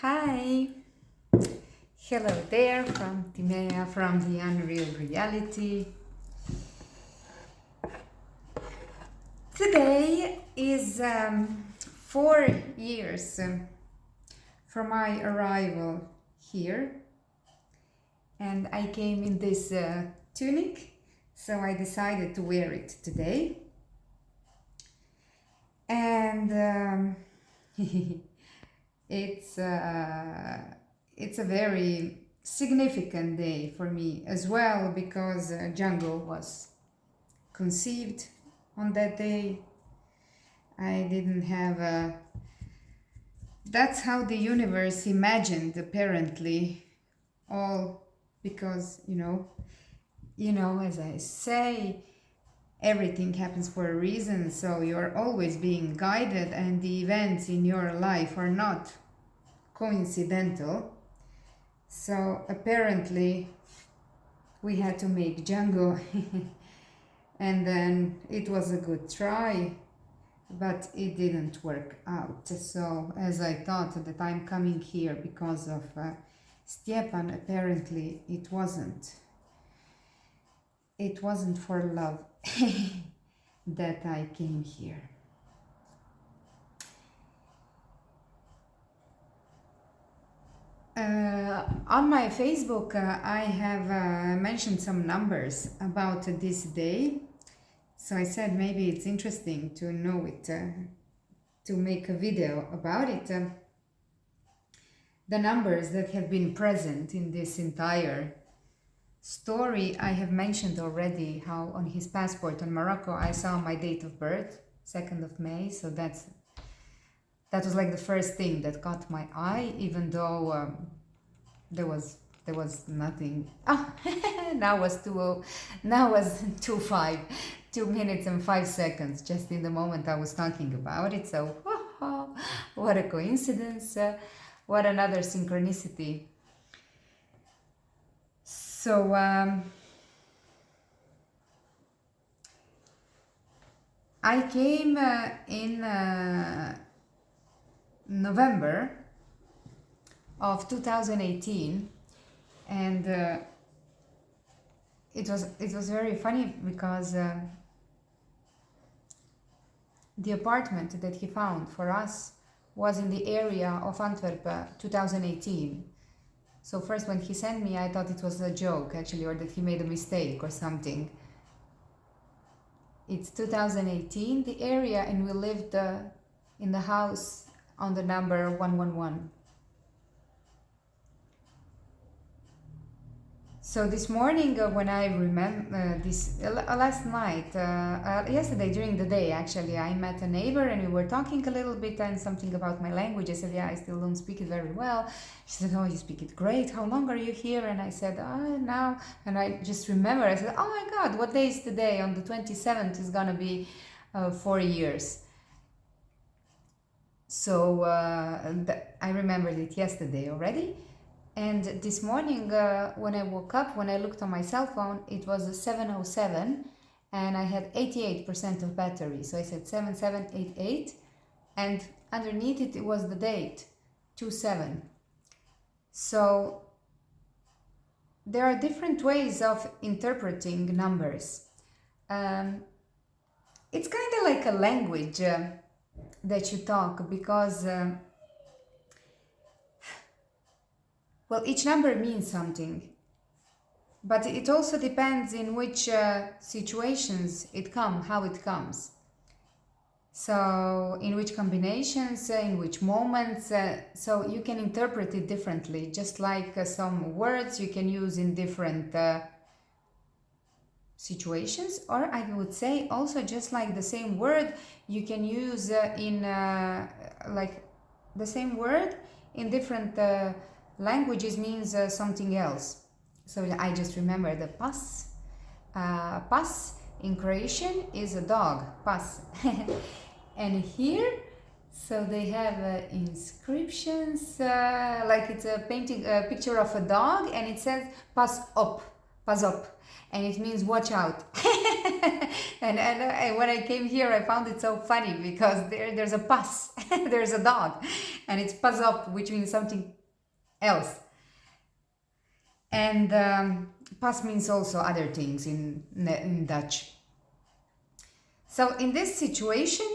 Hi, hello there from Timea from the Unreal Reality. Today is 4 years from my arrival here, and I came in this tunic, so I decided to wear it today. And it's a very significant day for me as well, because Django was conceived on that day. I didn't have a... That's how the universe imagined, apparently, all because, as I say, everything happens for a reason, so you're always being guided, and the events in your life are not coincidental. So apparently we had to make Django and then it was a good try, but it didn't work out. So as I thought that I'm coming here because of Stepan, apparently it wasn't for love that I came here. On my Facebook, I have mentioned some numbers about this day. So I said maybe it's interesting to know it, to make a video about it. The numbers that have been present in this entire story, I have mentioned already how on his passport on Morocco I saw my date of birth, 2nd of May, so that was like the first thing that caught my eye, even though there was nothing. Oh, now was 2:05, 2 minutes and 5 seconds, just in the moment I was talking about it. So what a coincidence, what another synchronicity. So I came in November of 2018, and it was very funny because the apartment that he found for us was in the area of Antwerp, 2018. So first when he sent me, I thought it was a joke actually, or that he made a mistake or something. It's 2018, the area, and we lived in the house on the number 111. So this morning, when I remember last night, yesterday during the day actually, I met a neighbor and we were talking a little bit and something about my language. I said, yeah, I still don't speak it very well. She said, oh, you speak it great. How long are you here? And I said, now. And I just remember, I said, oh my God, what day is today? On the 27th is gonna be 4 years. So I remembered it yesterday already. And this morning, when I woke up, when I looked on my cell phone, it was a 7:07 and I had 88% of battery. So I said 7788, and underneath it was the date, 27. So there are different ways of interpreting numbers. It's kind of like a language that you talk, because well, each number means something, but it also depends in which situations it comes, how it comes. So in which combinations, in which moments, so you can interpret it differently, just like some words you can use in different situations, or I would say also just like the same word you can use in like the same word in different languages means something else. So I just remember the pas. Pas in Croatian is a dog, pas. And here, so they have inscriptions, like it's a painting, a picture of a dog, and it says pas op, and it means watch out. and when I came here, I found it so funny because there's a pas, there's a dog, and it's pas op, which means something else. And pas means also other things in Dutch. So in this situation,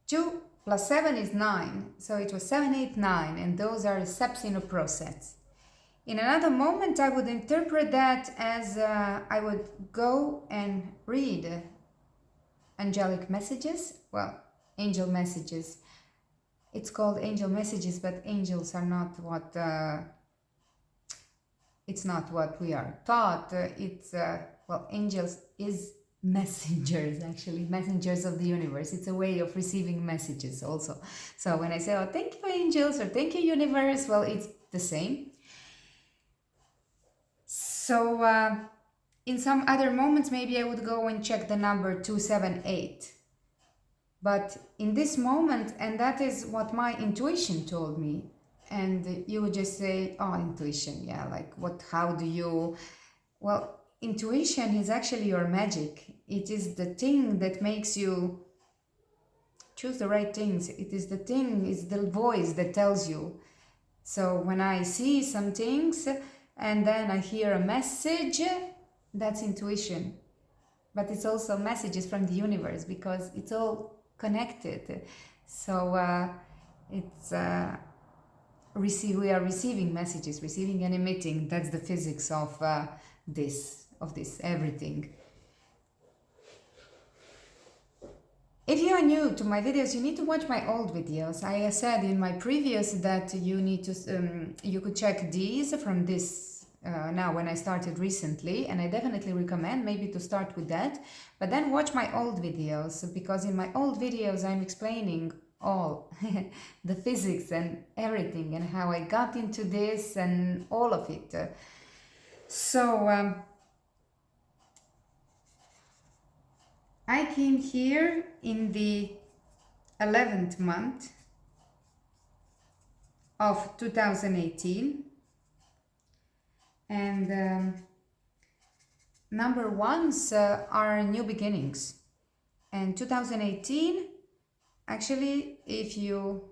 2 plus 7 is 9. So it was 7, 8, 9, and those are steps in a process. In another moment, I would interpret that as I would go and read angelic messages. Well, angel messages. It's called angel messages, but angels are not what... it's not what we are taught. Well, angels is messengers, actually, messengers of the universe. It's a way of receiving messages also. So when I say, oh, thank you angels, or thank you universe, well, it's the same. So in some other moments, maybe I would go and check the number 278. But in this moment, and that is what my intuition told me, and you would just say, oh, intuition, yeah, like what, how do you... Well, intuition is actually your magic. It is the thing that makes you choose the right things. It is the thing, it's the voice that tells you. So when I see some things and then I hear a message, that's intuition. But it's also messages from the universe, because it's all connected. So we are receiving messages, receiving and emitting. That's the physics of this everything. If you are new to my videos, you need to watch my old videos. I said in my previous that you need to you could check these from this now when I started recently, and I definitely recommend maybe to start with that, but then watch my old videos, because in my old videos I'm explaining all the physics and everything, and how I got into this and all of it. So I came here in the 11th month of 2018, and number ones are new beginnings. And 2018, actually, if you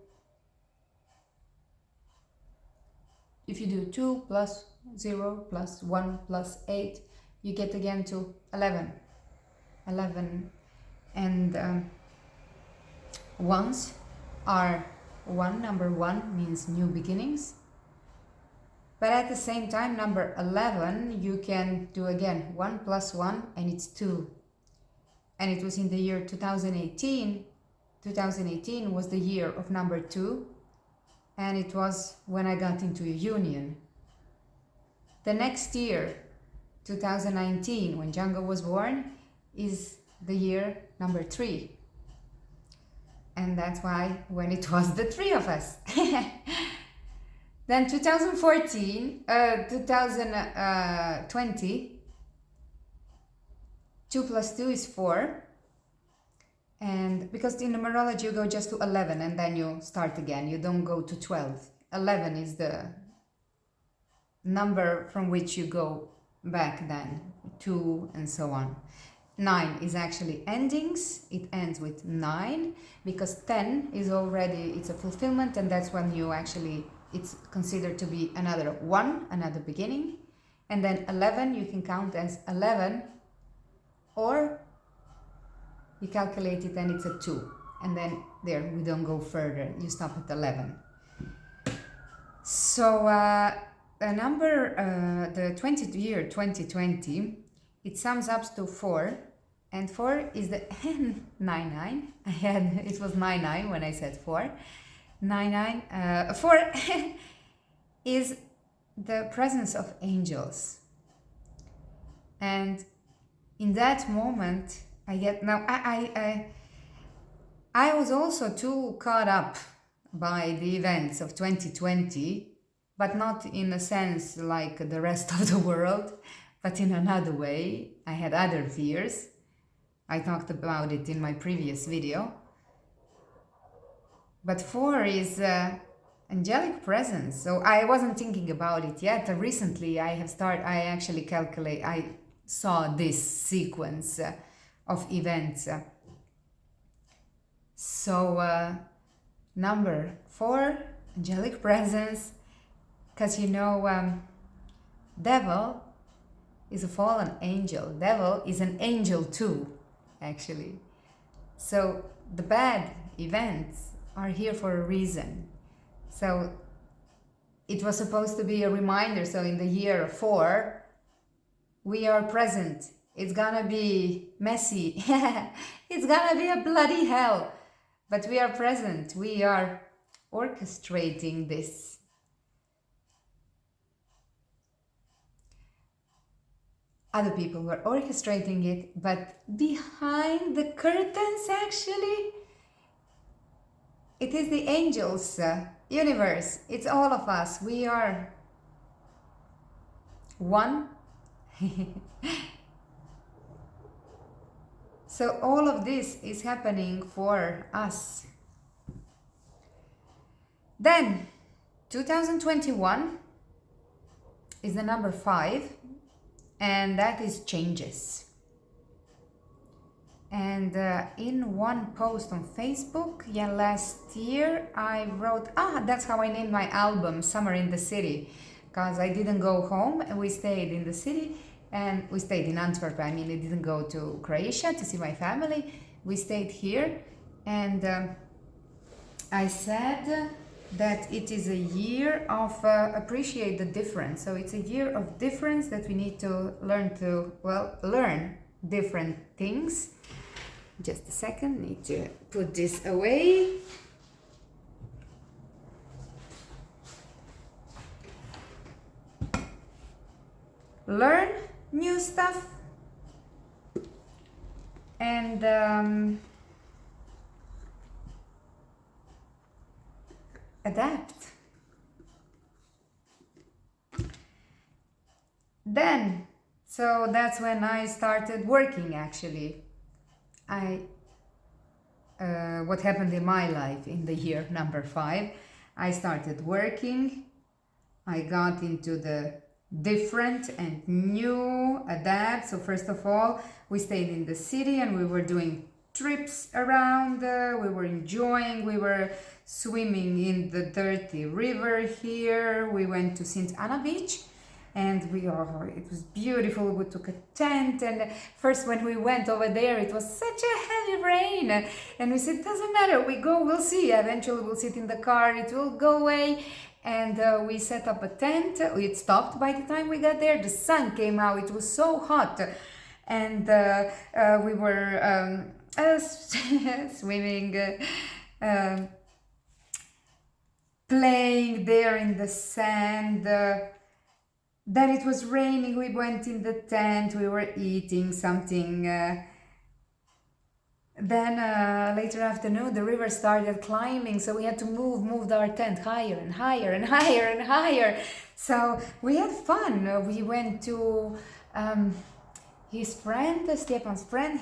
do 2 plus 0 plus 1 plus 8, you get again to 11. And ones are 1. Number 1 means new beginnings, but at the same time, number 11 you can do again 1 plus 1, and it's 2. And it was in the year 2018. 2018 was the year of number 2, and it was when I got into a union. The next year, 2019, when Django was born, is the year number 3, and that's why when it was the 3 of us. Then 2020, 2 plus 2 is 4, and because in numerology you go just to 11 and then you start again, you don't go to 12. 11 is the number from which you go back then, 2 and so on. 9 is actually endings. It ends with 9, because 10 is already, it's a fulfillment, and that's when you actually, it's considered to be another 1, another beginning. And then 11 you can count as 11, or you calculate it and it's a 2, and then there we don't go further, you stop at 11. So the number, the 20th year 2020, it sums up to 4, and 4 is the 99. It was 99 when I said 4. 4 is the presence of angels, and in that moment I get, now I was also too caught up by the events of 2020, but not in a sense like the rest of the world, but in another way. I had other fears. I talked about it in my previous video. But 4 is angelic presence. So I wasn't thinking about it yet. Recently I actually I saw this sequence of events. So Number 4, angelic presence, because devil is a fallen angel. Devil is an angel too, actually. So the bad events are here for a reason. So it was supposed to be a reminder. So in the year 4, we are present. It's gonna be messy. It's gonna be a bloody hell. But we are present. We are orchestrating this. Other people were orchestrating it, but behind the curtains, actually, it is the angels, universe. It's all of us. We are one. So all of this is happening for us. Then 2021 is the number 5, and that is changes. And in one post on Facebook, last year, I wrote, that's how I named my album, Summer in the City, because I didn't go home, and we stayed in the city, and we stayed in Antwerp. I mean, I didn't go to Croatia to see my family. We stayed here, and I said that it is a year of appreciate the difference. So it's a year of difference that we need to learn different things. Just a second, need to put this away. Learn new stuff and adapt. Then, so that's when I started working, actually. What happened in my life in the year number 5, I started working. I got into the different and new, adapt. So first of all, we stayed in the city and we were doing trips around. We were enjoying. We were swimming in the dirty river here. We went to St. Anna Beach. And it was beautiful. We took a tent, and first when we went over there, it was such a heavy rain, and we said, doesn't matter, we'll see, eventually we'll sit in the car, it will go away. And we set up a tent. It stopped by the time we got there. The sun came out, it was so hot, and we were swimming, playing there in the sand. Then it was raining, we went in the tent, we were eating something. Then later afternoon, the river started climbing, so we had to moved our tent higher and higher and higher and higher. So we had fun. We went to his friend, Stepan's friend,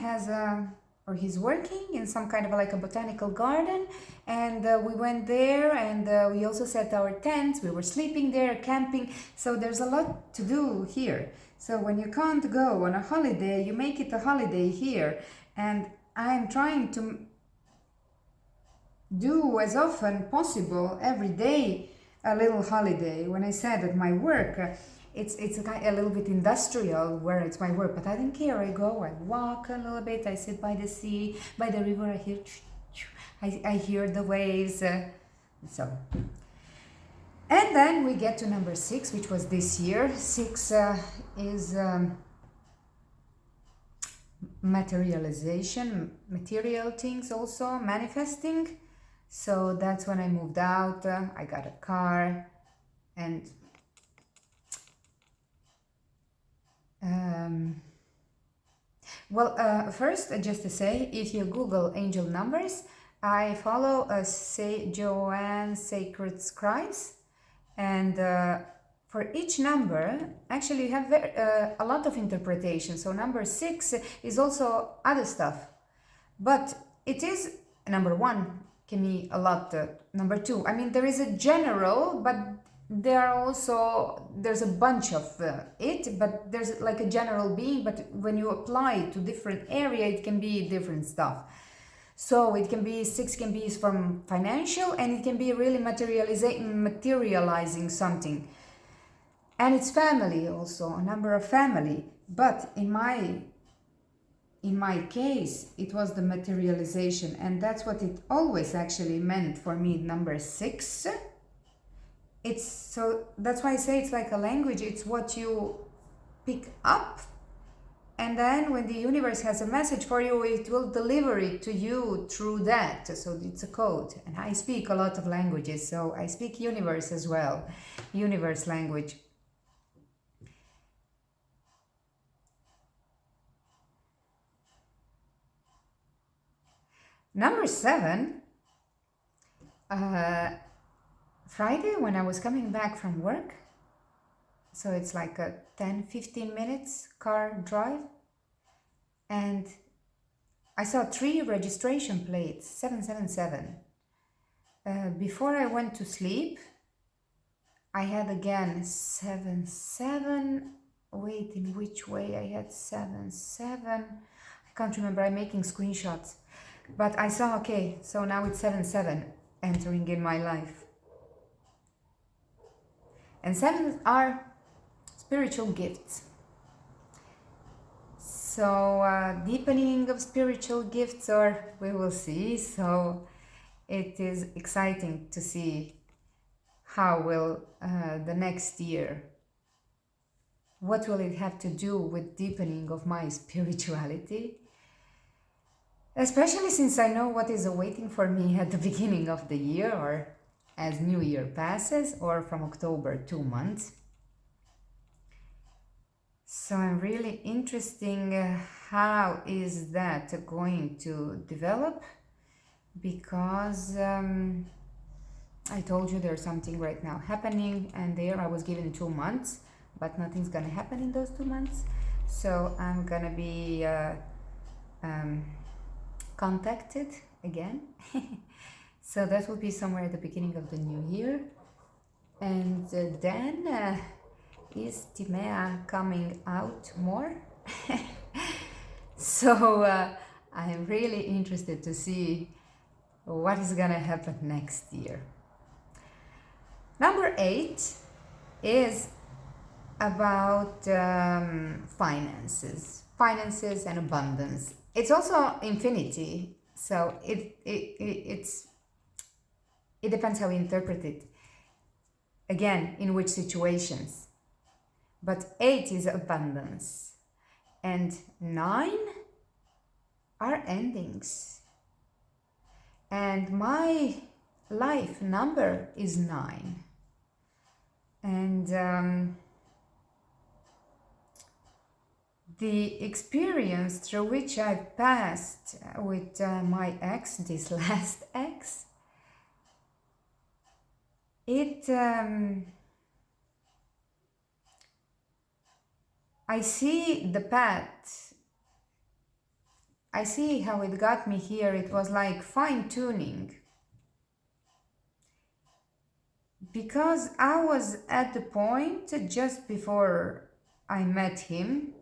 he's working in some kind of like a botanical garden, and we went there, and we also set our tents. We were sleeping there, camping. So there's a lot to do here. So when you can't go on a holiday, you make it a holiday here. And I'm trying to do as often possible every day a little holiday. When I said at my work, it's a little bit industrial where it's my work, but I don't care. I go, I walk a little bit, I sit by the sea, by the river, I hear the waves. So, and then we get to number 6, which was this year. 6 is materialization, material things also, manifesting. So that's when I moved out. I got a car, and first, just to say, if you Google angel numbers, I follow Joanne Sacred Scribes, and for each number, actually you have a lot of interpretation. So number 6 is also other stuff, but it is number 1 can be a lot. Number 2, I mean, there is a general, but there's a bunch of it, but there's like a general being, but when you apply it to different area, it can be different stuff. So it can be, 6 can be from financial, and it can be really materializing something. And it's family also, a number of family. But in my case, it was the materialization, and that's what it always actually meant for me, number 6. It's so, that's why I say it's like a language. It's what you pick up, and then when the universe has a message for you, it will deliver it to you through that. So it's a code. And I speak a lot of languages, so I speak universe as well, universe language. Number 7, Friday when I was coming back from work, so it's like a 10-15 minutes car drive, and I saw 3 registration plates, 777. Before I went to sleep, I had again 77. Wait, in which way I had 77? I can't remember, I'm making screenshots. But I saw, okay, so now it's 77 entering in my life. And 7 are spiritual gifts. So deepening of spiritual gifts, or we will see. So it is exciting to see how will the next year, what will it have to do with deepening of my spirituality? Especially since I know what is awaiting for me at the beginning of the year, or as New Year passes, or from October, 2 months. So I'm really interested how is that going to develop, because I told you there's something right now happening, and there I was given 2 months, but nothing's gonna happen in those 2 months. So I'm gonna be contacted again. So that will be somewhere at the beginning of the new year. And then is Timea coming out more? So I'm really interested to see what is gonna happen next year. Number 8 is about finances and abundance. It's also infinity, so it depends how we interpret it. Again, in which situations. But 8 is abundance, and 9 are endings. And my life number is 9. And the experience through which I've passed with my ex, this last ex, I see the path. I see how it got me here. It was like fine-tuning. Because I was at the point just before I met him,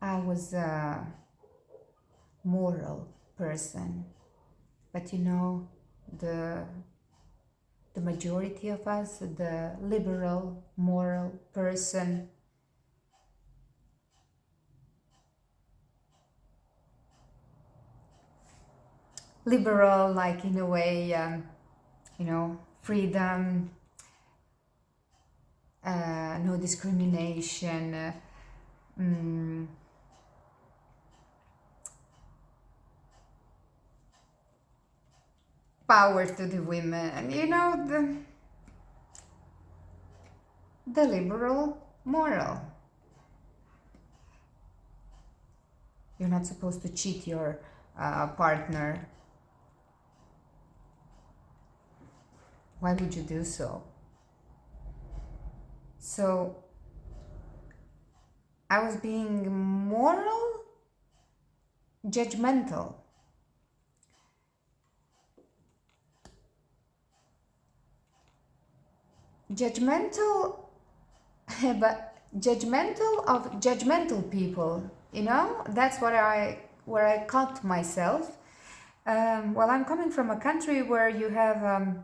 I was a moral person. But you know, the majority of us, the liberal, moral person, liberal, like in a way, freedom, no discrimination, power to the women, and the liberal moral. You're not supposed to cheat your partner. Why would you do so? So I was being moral, judgmental. Judgmental, but judgmental of judgmental people, that's where I caught myself, Well, I'm coming from a country where you have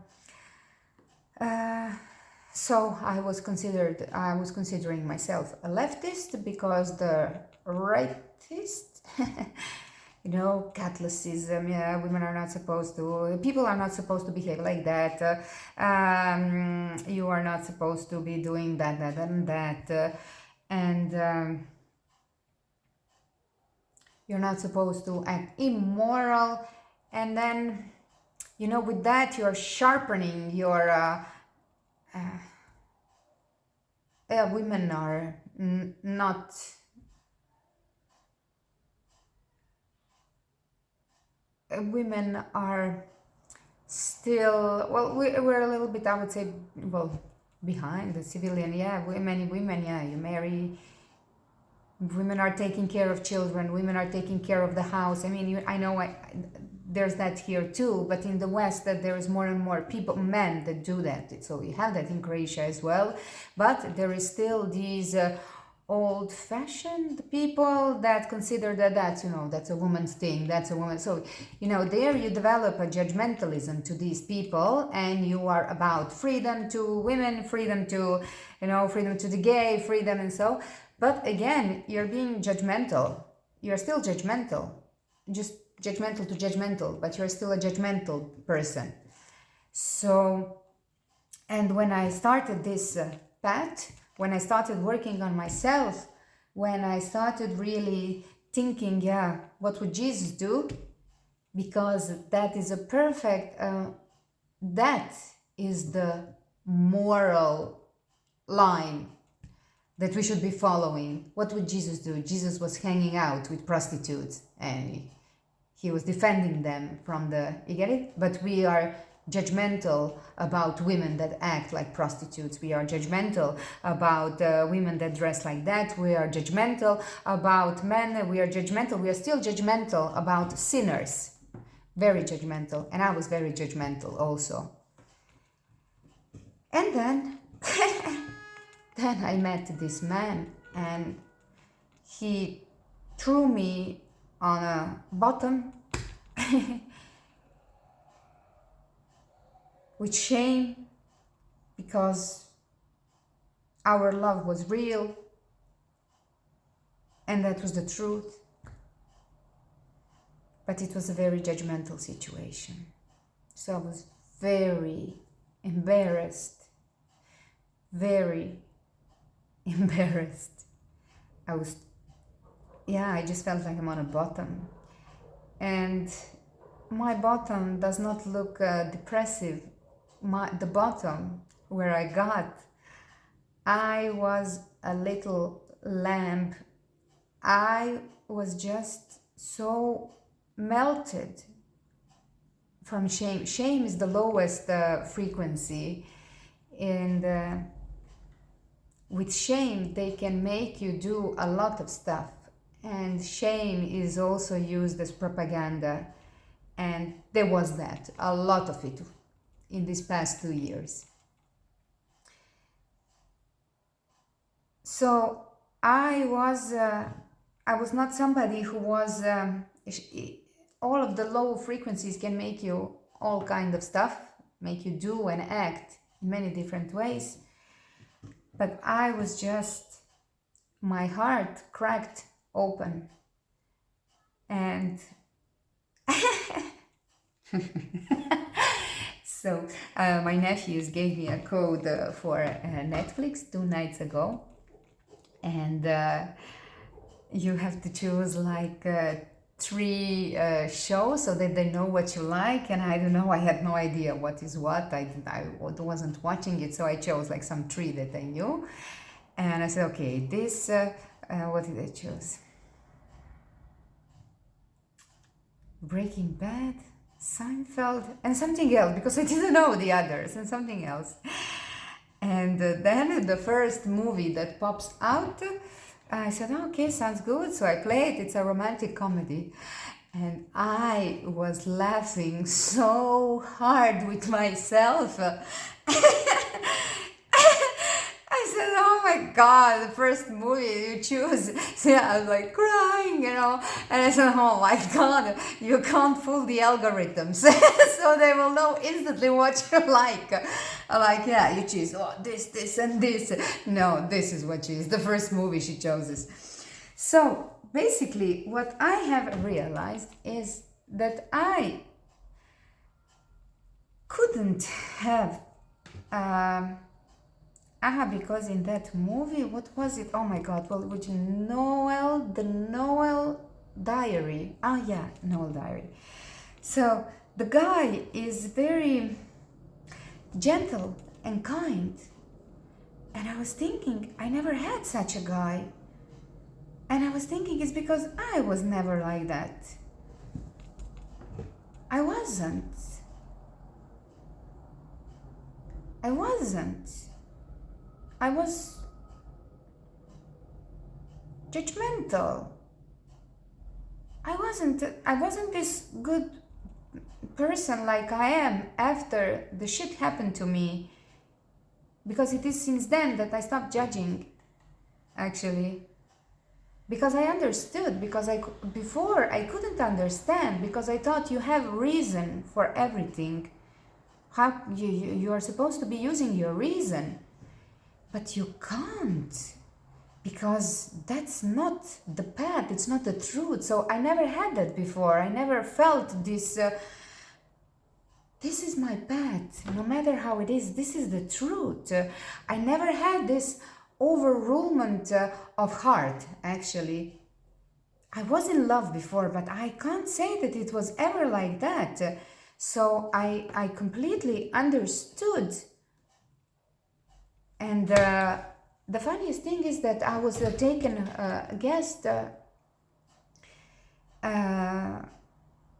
so I was considering myself a leftist because the rightist, Catholicism, yeah, people are not supposed to behave like that. You are not supposed to be doing that, and that, and you're not supposed to act immoral, and then, with that you're sharpening your women are not women are still, well, we're a little bit, I would say, well, behind the civilian. Yeah, many women, yeah, you marry, women are taking care of children, women are taking care of the house. I mean, I know there's that here too, but in the West that there is more and more men that do that. So you have that in Croatia as well, but there is still these old-fashioned people that consider that that's a woman's thing, that's a woman. So there you develop a judgmentalism to these people, and you are about freedom to women, freedom to freedom to the gay, freedom, and so. But again, you're being judgmental. You're still judgmental, just judgmental to judgmental, but you're still a judgmental person. So, and when I started this path, when I started working on myself, when I started really thinking, what would Jesus do? Because that is a perfect, that is the moral line that we should be following. What would Jesus do? Jesus was hanging out with prostitutes and he was defending them from you get it? But we are judgmental about women that act like prostitutes. We are judgmental about women that dress like that. We are judgmental about men. We are judgmental. We are still judgmental about sinners. Very judgmental. And I was very judgmental also. And then, then I met this man, and he threw me on a bottom with shame, because our love was real and that was the truth, but it was a very judgmental situation. So I was very embarrassed, very embarrassed. I just felt like I'm on a bottom, and my bottom does not look depressive. The bottom where I got, I was a little lamb. I was just so melted from shame. Shame is the lowest frequency, and with shame they can make you do a lot of stuff, and shame is also used as propaganda, and there was a lot of it in these past 2 years. So I was not somebody who was all of the low frequencies can make you all kind of stuff, make you do and act in many different ways. But I was just, my heart cracked open, and so my nephews gave me a code for Netflix 2 nights ago, and you have to choose like 3 shows so that they know what you like. And I don't know, I had no idea what is what. I wasn't watching it, so I chose like some 3 that I knew, and I said, okay, this what did I choose? Breaking Bad, Seinfeld, and something else, because I didn't know the others, and something else. And then the first movie that pops out, I said, okay, sounds good. So I play it. It's a romantic comedy. And I was laughing so hard with myself. I said, oh my God, the first movie you choose. So yeah, I was like crying, and I said, oh my God, you can't fool the algorithms. So they will know instantly what you like. Like, yeah, you choose, this, and this. No, this is what she is. The first movie she chooses. So basically, what I have realized is that I couldn't have because in that movie, what was it? Oh my God, well, which the Noel Diary. Oh yeah, Noel Diary. So the guy is very gentle and kind. And I was thinking, I never had such a guy. And I was thinking it's because I was never like that. I wasn't. I was judgmental. I wasn't this good person like I am after the shit happened to me, because it is since then that I stopped judging, actually, because I understood, because before I couldn't understand, because I thought you have reason for everything. How you are supposed to be using your reason, but you can't, because that's not the path, it's not the truth. So I never had that before. I never felt this this is my path, no matter how it is, this is the truth. I never had this overrulement of heart, actually. I was in love before, but I can't say that it was ever like that. So I completely understood. And the funniest thing is that I was taken a guest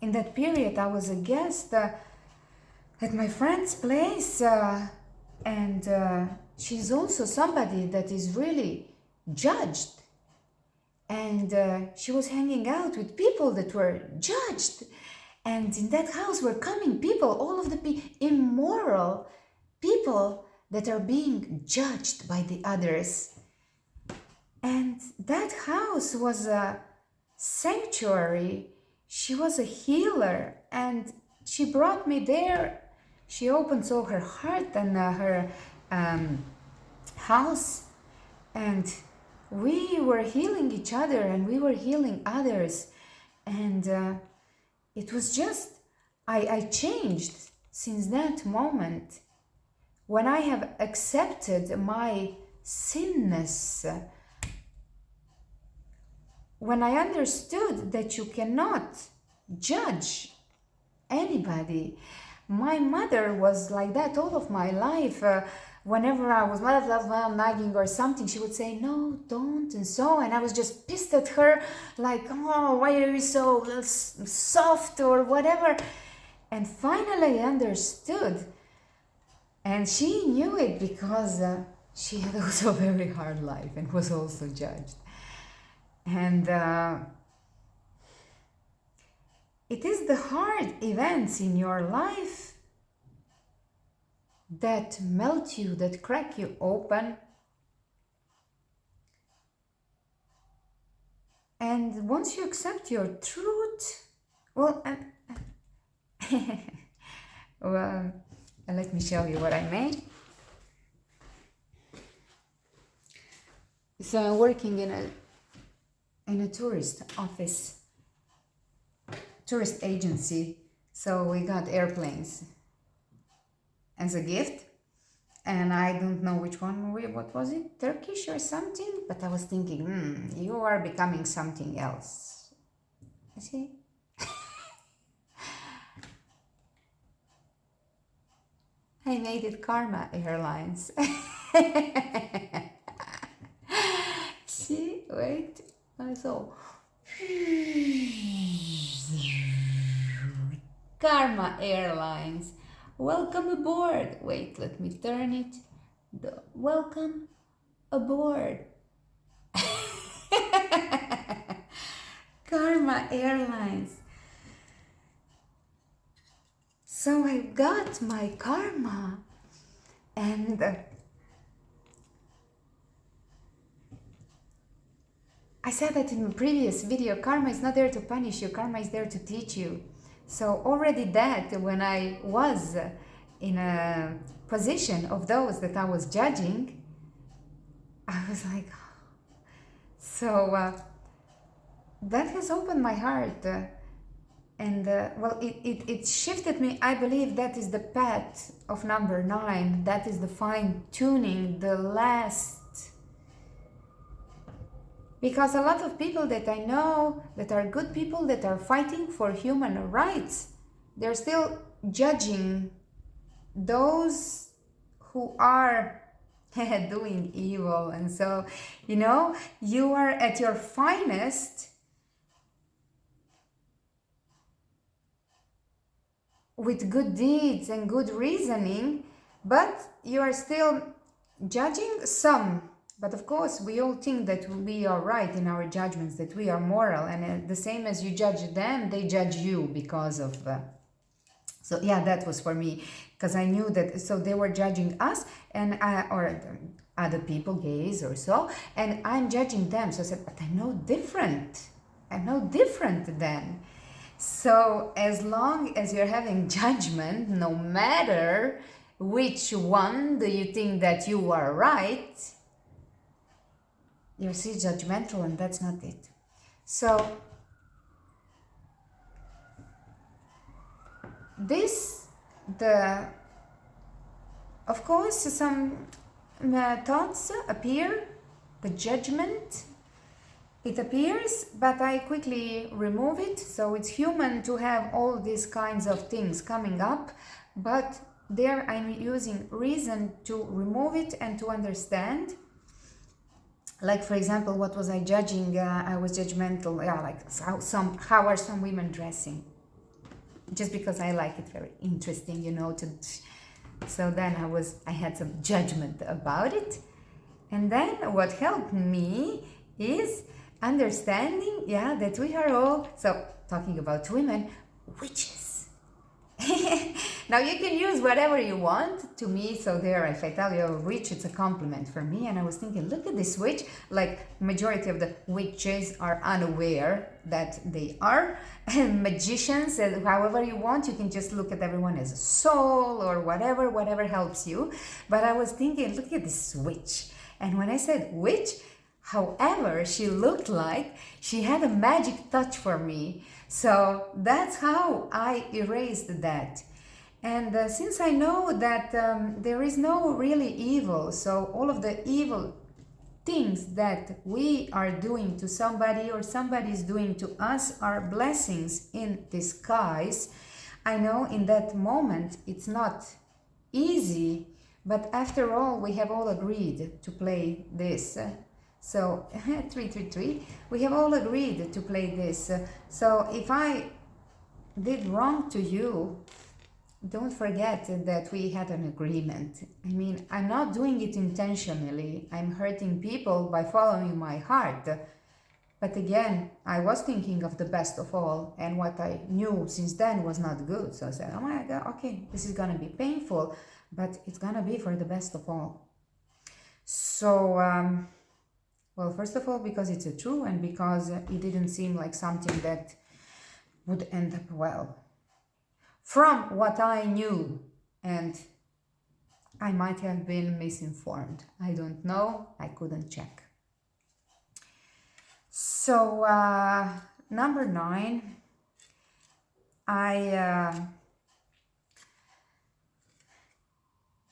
in that period. I was a guest at my friend's place, and she's also somebody that is really judged. And she was hanging out with people that were judged. And in that house were coming people, all of the immoral people that are being judged by the others. And that house was a sanctuary. She was a healer, and she brought me there. She opened so her heart and her house, and we were healing each other, and we were healing others. And it was just, I changed since that moment. When I have accepted my sinness, when I understood that you cannot judge anybody. My mother was like that all of my life. Whenever I was nagging or something, she would say, no, don't, and I was just pissed at her, like, oh, why are you so soft or whatever. And finally I understood. And she knew it, because she had also a very hard life and was also judged. And it is the hard events in your life that melt you, that crack you open. And once you accept your truth, well, let me show you what I made. So I'm working in a tourist office, tourist agency. So we got airplanes as a gift, and I don't know which one. What was it? Turkish or something? But I was thinking, you are becoming something else. You see? I made it Karma Airlines. See? Wait. I saw. Karma Airlines. Welcome aboard. Wait, let me turn it. Welcome aboard. Karma Airlines. So I got my karma, and I said that in the previous video, karma is not there to punish you, karma is there to teach you. So already that, when I was in a position of those that I was judging, I was like, so that has opened my heart. And well, it shifted me. I believe that is the path of number 9. That is the fine tuning, the last. Because a lot of people that I know that are good people that are fighting for human rights, they're still judging those who are doing evil. And so, you are at your finest with good deeds and good reasoning, but you are still judging some. But of course, we all think that we are right in our judgments, that we are moral, and the same as you judge them, they judge you because of. So yeah, that was for me, because I knew that. So they were judging us, and or other people, gays or so, and I'm judging them. So I said, but I know different. I know different then. So as long as you're having judgment, no matter which one do you think that you are right, you're still judgmental, and that's not it. So of course, some thoughts appear, the judgment, it appears, but I quickly remove it. So it's human to have all these kinds of things coming up, but there I'm using reason to remove it and to understand. Like, for example, what was I judging? I was judgmental, like how are some women dressing? Just because I like it very interesting, so then I had some judgment about it. And then what helped me is understanding, that we are all, so talking about women, witches. Now you can use whatever you want to me. So there, if I tell you a witch, it's a compliment for me. And I was thinking, look at this witch. Like, majority of the witches are unaware that they are magicians. And however you want, you can just look at everyone as a soul or whatever helps you. But I was thinking, look at this witch. And when I said witch, however she looked like, she had a magic touch for me. So that's how I erased that. And since I know that there is no really evil, so all of the evil things that we are doing to somebody or somebody is doing to us are blessings in disguise. I know in that moment it's not easy, but after all, we have all agreed to play this. So 333, we have all agreed to play this. So if I did wrong to you, don't forget that we had an agreement. I mean, I'm not doing it intentionally. I'm hurting people by following my heart. But again, I was thinking of the best of all, and what I knew since then was not good. So I said, oh my God, okay, this is gonna be painful, but it's gonna be for the best of all. So, well, first of all, because it's true, and because it didn't seem like something that would end up well. From what I knew, and I might have been misinformed. I don't know, I couldn't check. So, number 9,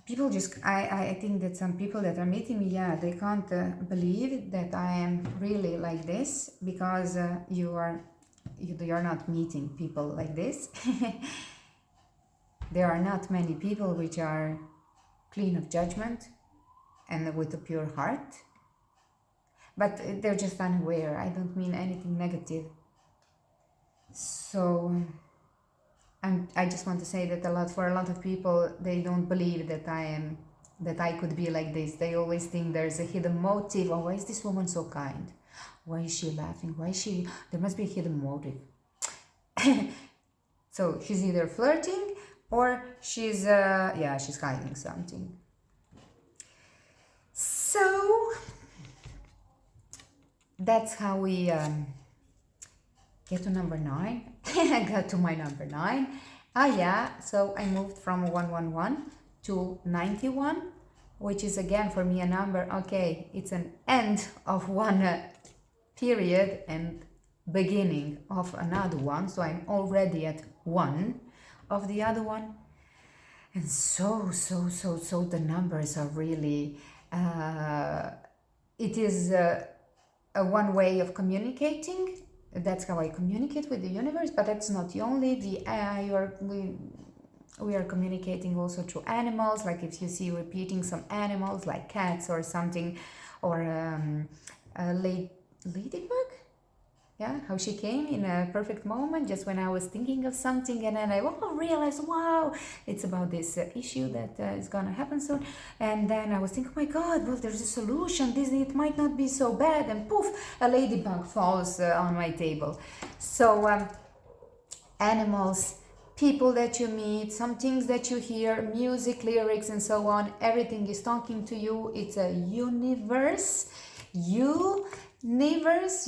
people just, I think that some people that are meeting me, they can't believe that I am really like this, because you are not meeting people like this. There are not many people which are clean of judgment and with a pure heart, but they're just unaware. I don't mean anything negative. So I just want to say that for a lot of people, they don't believe that I could be like this. They always think there's a hidden motive. Oh, why is this woman so kind? Why is she laughing? There must be a hidden motive. So she's either flirting or she's hiding something. So that's how we get to number 9. I got to my number 9. Yeah, so I moved from 111 to 91, which is again for me a number. Okay, it's an end of one period and beginning of another one, so I'm already at 1 of the other one. And so the numbers are really it is a one way of communicating. That's how I communicate with the universe, but that's not the only. We are communicating also through animals, like if you see repeating some animals like cats or something, or a ladybug. Yeah, how she came in a perfect moment, just when I was thinking of something, and then I realized, wow, it's about this issue that is gonna happen soon. And then I was thinking, oh my God, well, there's a solution. It might not be so bad. And poof, a ladybug falls on my table. So animals, people that you meet, some things that you hear, music, lyrics, and so on. Everything is talking to you. It's a universe. Universe,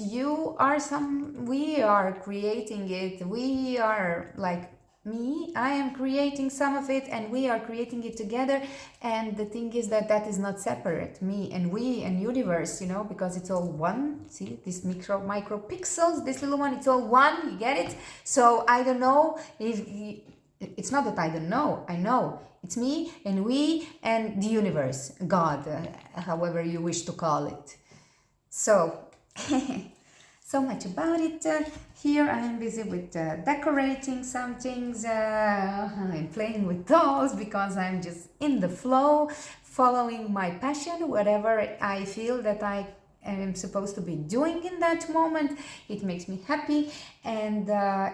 we are creating it. We are like me, I am creating some of it, and we are creating it together. And the thing is that is not separate, me and we and universe, because it's all one. See these micro pixels, this little one, it's all one, you get it? So I don't know it's not that I don't know, I know. It's me and we and the universe, God, however you wish to call it. So, so much about it. Here I am busy with decorating some things. I'm playing with dolls because I'm just in the flow, following my passion, whatever I feel that I am supposed to be doing in that moment. It makes me happy, and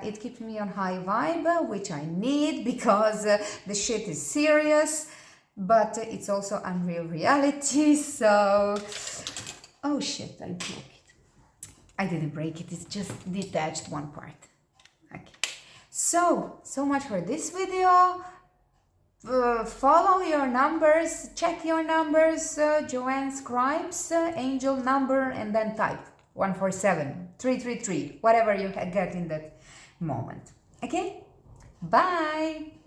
it keeps me on high vibe, which I need because the shit is serious, but it's also unreal reality. So, oh shit, I broke it. I didn't break it, it's just detached one part. Okay. So much for this video. Follow your numbers, check your numbers, Joanne Scribes, angel number, and then type 147, 333, whatever you get in that moment. Okay? Bye!